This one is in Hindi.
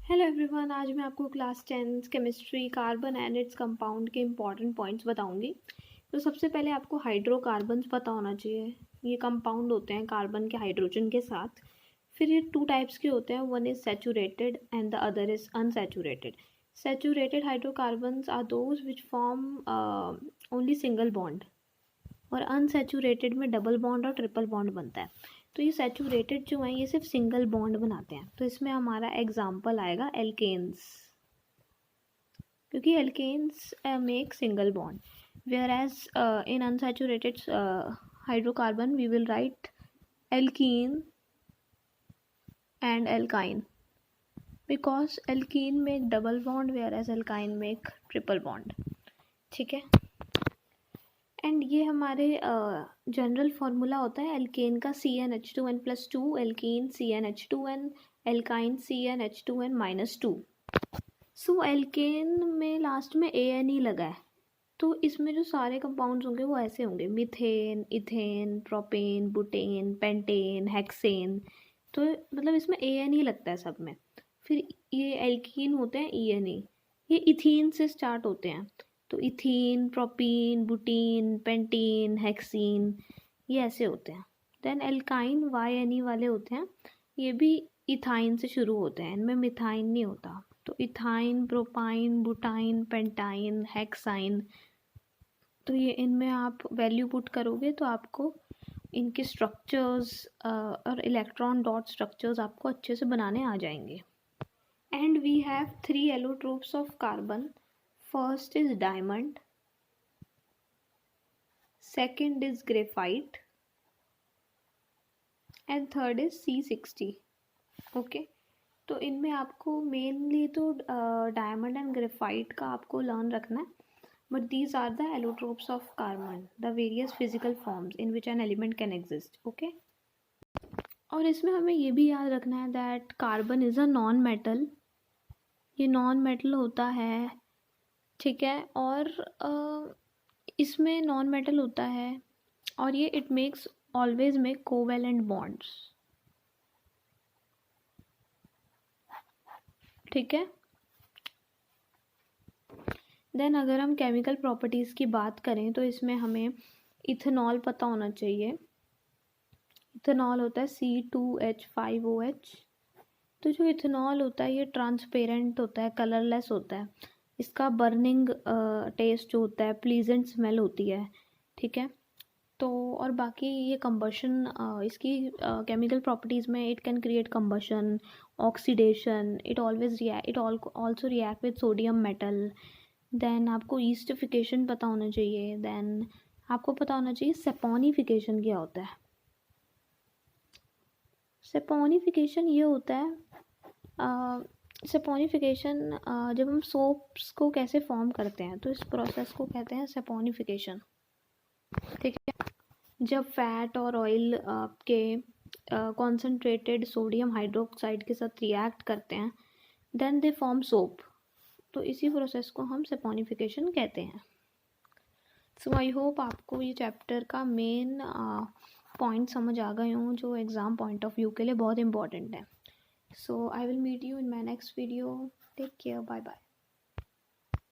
हेलो एवरीवन, आज मैं आपको class 10 chemistry carbon and its compound के इम्पॉर्टेंट पॉइंट्स बताऊंगी। तो सबसे पहले आपको हाइड्रोकार्बन्स पता होना चाहिए। ये कंपाउंड होते हैं कार्बन के हाइड्रोजन के साथ। फिर ये टू टाइप्स के होते हैं, one is saturated and the other is unsaturated. Saturated hydrocarbons are those which form only single bond, और अनसैचुरेटेड में डबल बॉन्ड और ट्रिपल बॉन्ड बनता है। तो ये सैचुरेटेड जो है ये सिर्फ सिंगल बॉन्ड बनाते हैं। तो इसमें हमारा एग्जाम्पल आएगा एल्केन्स, क्योंकि alkanes make single bond, whereas in unsaturated hydrocarbon we will write alkene and alkyne, because alkene make double bond whereas alkyne make triple bond. ठीक है, एंड ये हमारे जनरल फार्मूला होता है एल्केन का CnH2n+2, alkene CnH2n, alkyne CnH2n-2। सो एल्केन में लास्ट में ANE लगा है, तो इसमें जो सारे कंपाउंड्स होंगे वो ऐसे होंगे: methane, ethane, propane, butane, pentane, hexane. तो मतलब इसमें ANE लगता है सब में। फिर ये एल्कीन होते हैं ENE, ये इथीन से स्टार्ट होते हैं। तो इथीन, प्रोपीन, बुटीन, पेंटीन, हेक्सीन, ये ऐसे होते हैं। देन एल्काइन YNE वाले होते हैं, ये भी इथाइन से शुरू होते हैं, इनमें मिथाइन नहीं होता। तो इथाइन, प्रोपाइन, बुटाइन, पेंटाइन, हेक्साइन, तो ये इनमें आप वैल्यू पुट करोगे तो आपको इनके स्ट्रक्चर्स और इलेक्ट्रॉन डॉट स्ट्रक्चर्स आपको अच्छे से बनाने आ जाएंगे। And we have 3 allotropes of carbon. First is diamond, second is graphite, and third is C60. Okay, तो इनमें आपको मेनली तो डायमंड एंड ग्रेफाइट का आपको लर्न रखना है, but these are the allotropes of carbon, the various physical forms in which an element can exist. Okay, और इसमें हमें ये भी याद रखना है that carbon is a non metal, ये नॉन मेटल होता है। ठीक है, और इसमें नॉन मेटल होता है और ये it makes always make covalent bonds. ठीक है, देन अगर हम केमिकल प्रॉपर्टीज़ की बात करें तो इसमें हमें इथेनॉल पता होना चाहिए। इथेनॉल होता है C2H5OH। तो जो इथेनॉल होता है ये ट्रांसपेरेंट होता है, कलरलेस होता है, इसका बर्निंग टेस्ट जो होता है, प्लीजेंट स्मेल होती है। ठीक है, तो और बाकी ये कंबशन, इसकी केमिकल प्रॉपर्टीज़ में it can create combustion, oxidation, it also react with sodium metal. Then आपको ईस्टिफिकेशन पता होना चाहिए। देन आपको पता होना चाहिए सेपोनिफिकेशन क्या होता है। सेपोनिफिकेशन ये होता है, सेपोनिफिकेशन जब हम सोप्स को कैसे फॉर्म करते हैं तो इस प्रोसेस को कहते हैं सेपोनिफिकेशन। ठीक है, जब फैट और ऑयल के कॉन्सेंट्रेटेड सोडियम हाइड्रोक्साइड के साथ रिएक्ट करते हैं देन दे फॉर्म सोप, तो इसी प्रोसेस को हम सेपोनिफिकेशन कहते हैं। सो आई होप आपको ये चैप्टर का मेन पॉइंट समझ आ गए हों जो एग्ज़ाम पॉइंट ऑफ व्यू के लिए बहुत इंपॉर्टेंट है। So I will meet you in my next video. Take care, bye bye.